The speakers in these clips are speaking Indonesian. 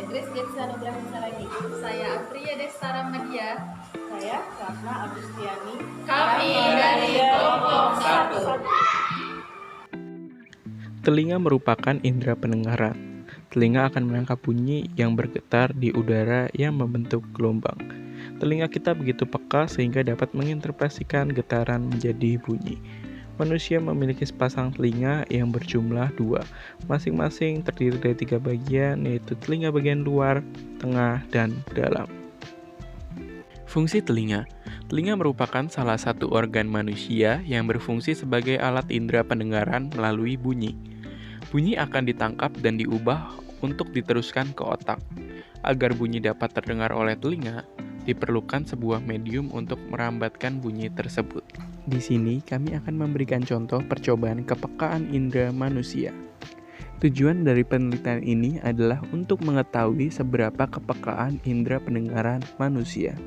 Grace Getsa Nugraha Saragi. Saya Apria Destara Madia. Saya Ratna Agustiani. Kami dari kelompok 1. Telinga merupakan indera pendengaran. Telinga akan menangkap bunyi yang bergetar di udara yang membentuk gelombang. Telinga kita begitu peka sehingga dapat menginterpretasikan getaran menjadi bunyi. Manusia memiliki sepasang telinga yang berjumlah 2, masing-masing terdiri dari 3 bagian, yaitu telinga bagian luar, tengah, dan dalam. Fungsi telinga. Telinga merupakan salah satu organ manusia yang berfungsi sebagai alat indera pendengaran melalui bunyi. Bunyi akan ditangkap dan diubah untuk diteruskan ke otak. Agar bunyi dapat terdengar oleh telinga, diperlukan sebuah medium untuk merambatkan bunyi tersebut. Di sini kami akan memberikan contoh percobaan kepekaan indera manusia. Tujuan dari penelitian ini adalah untuk mengetahui seberapa kepekaan indera pendengaran manusia.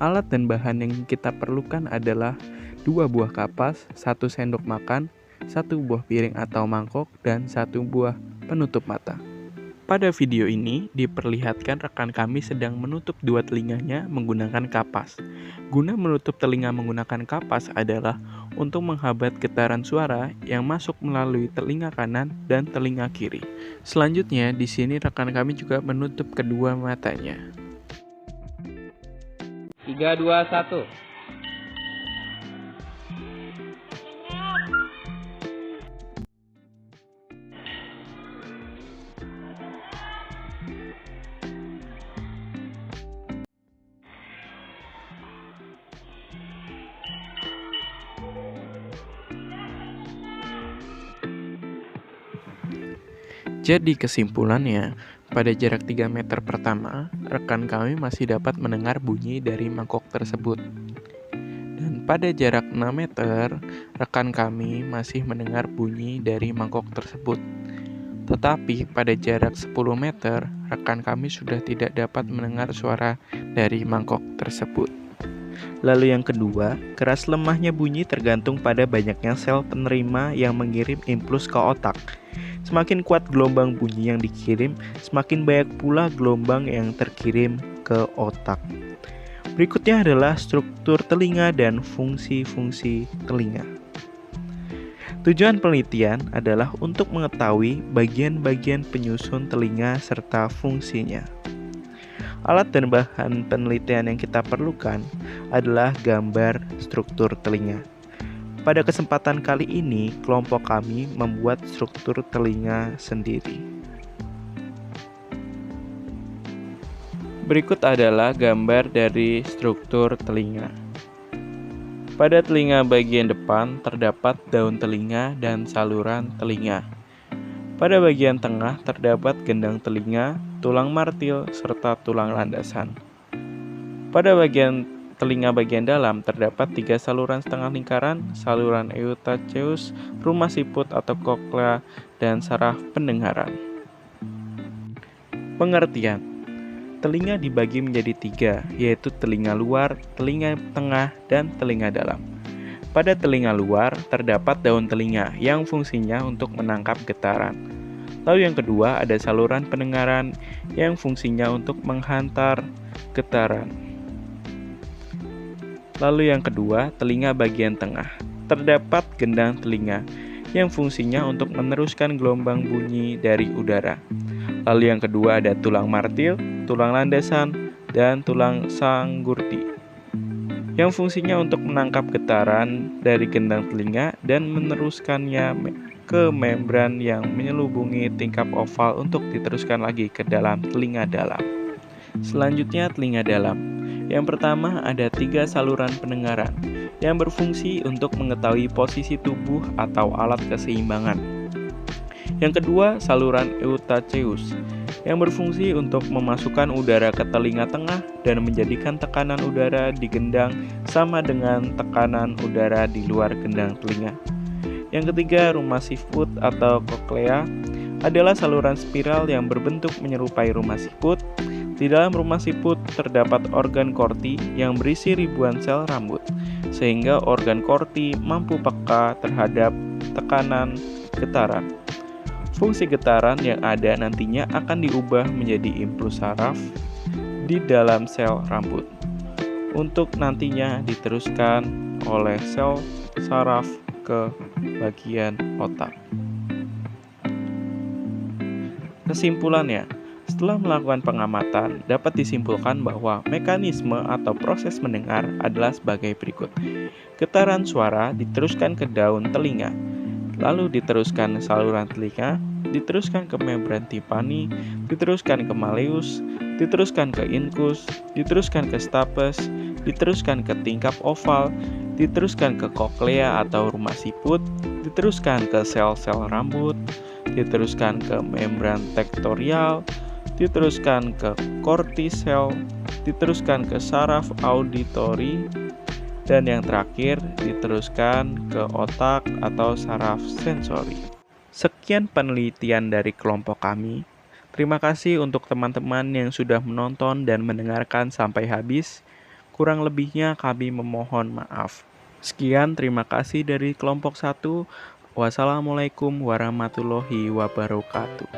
Alat dan bahan yang kita perlukan adalah 2 buah kapas, 1 sendok makan, 1 buah piring atau mangkok, dan 1 buah penutup mata. Pada video ini diperlihatkan rekan kami sedang menutup 2 telinganya menggunakan kapas. Guna menutup telinga menggunakan kapas adalah untuk menghambat getaran suara yang masuk melalui telinga kanan dan telinga kiri. Selanjutnya, di sini rekan kami juga menutup kedua matanya. 3, 2, 1. Jadi kesimpulannya, pada jarak 3 meter pertama, rekan kami masih dapat mendengar bunyi dari mangkok tersebut. Dan pada jarak 6 meter, rekan kami masih mendengar bunyi dari mangkok tersebut. Tetapi pada jarak 10 meter, rekan kami sudah tidak dapat mendengar suara dari mangkok tersebut. Lalu yang kedua, keras lemahnya bunyi tergantung pada banyaknya sel penerima yang mengirim impuls ke otak. Semakin kuat gelombang bunyi yang dikirim, semakin banyak pula gelombang yang terkirim ke otak. Berikutnya adalah struktur telinga dan fungsi-fungsi telinga. Tujuan penelitian adalah untuk mengetahui bagian-bagian penyusun telinga serta fungsinya. Alat dan bahan penelitian yang kita perlukan adalah gambar struktur telinga. Pada kesempatan kali ini, kelompok kami membuat struktur telinga sendiri. Berikut adalah gambar dari struktur telinga. Pada telinga bagian depan terdapat daun telinga dan saluran telinga. Pada bagian tengah terdapat gendang telinga, tulang martil, serta tulang landasan. Pada bagian telinga bagian dalam terdapat 3 saluran setengah lingkaran, saluran eustachius, rumah siput atau koklea, dan saraf pendengaran. Pengertian. Telinga dibagi menjadi 3, yaitu telinga luar, telinga tengah, dan telinga dalam. Pada telinga luar terdapat daun telinga yang fungsinya untuk menangkap getaran. Lalu yang kedua ada saluran pendengaran yang fungsinya untuk menghantar getaran. Lalu yang kedua, telinga bagian tengah. Terdapat gendang telinga yang fungsinya untuk meneruskan gelombang bunyi dari udara. Lalu yang kedua ada tulang martil, tulang landasan, dan tulang sanggurdi yang fungsinya untuk menangkap getaran dari gendang telinga dan meneruskannya ke membran yang menyelubungi tingkap oval untuk diteruskan lagi ke dalam telinga dalam. Selanjutnya telinga dalam. Yang pertama ada 3 saluran pendengaran yang berfungsi untuk mengetahui posisi tubuh atau alat keseimbangan. Yang kedua saluran eustachius yang berfungsi untuk memasukkan udara ke telinga tengah dan menjadikan tekanan udara di gendang sama dengan tekanan udara di luar gendang telinga. Yang ketiga rumah siput atau koklea adalah saluran spiral yang berbentuk menyerupai rumah siput. Di dalam rumah siput terdapat organ korti yang berisi ribuan sel rambut, sehingga organ korti mampu peka terhadap tekanan getaran. Fungsi getaran yang ada nantinya akan diubah menjadi impuls saraf di dalam sel rambut untuk nantinya diteruskan oleh sel saraf ke bagian otak. Kesimpulannya, setelah melakukan pengamatan, dapat disimpulkan bahwa mekanisme atau proses mendengar adalah sebagai berikut. Getaran suara diteruskan ke daun telinga, lalu diteruskan saluran telinga, diteruskan ke membran timpani, diteruskan ke malleus, diteruskan ke incus, diteruskan ke stapes, diteruskan ke tingkap oval, diteruskan ke koklea atau rumah siput, diteruskan ke sel-sel rambut, diteruskan ke membran tektorial, diteruskan ke kortisel, diteruskan ke saraf auditori, dan yang terakhir diteruskan ke otak atau saraf sensori. Sekian penelitian dari kelompok kami. Terima kasih untuk teman-teman yang sudah menonton dan mendengarkan sampai habis. Kurang lebihnya kami memohon maaf. Sekian, terima kasih dari kelompok 1. Wassalamualaikum warahmatullahi wabarakatuh.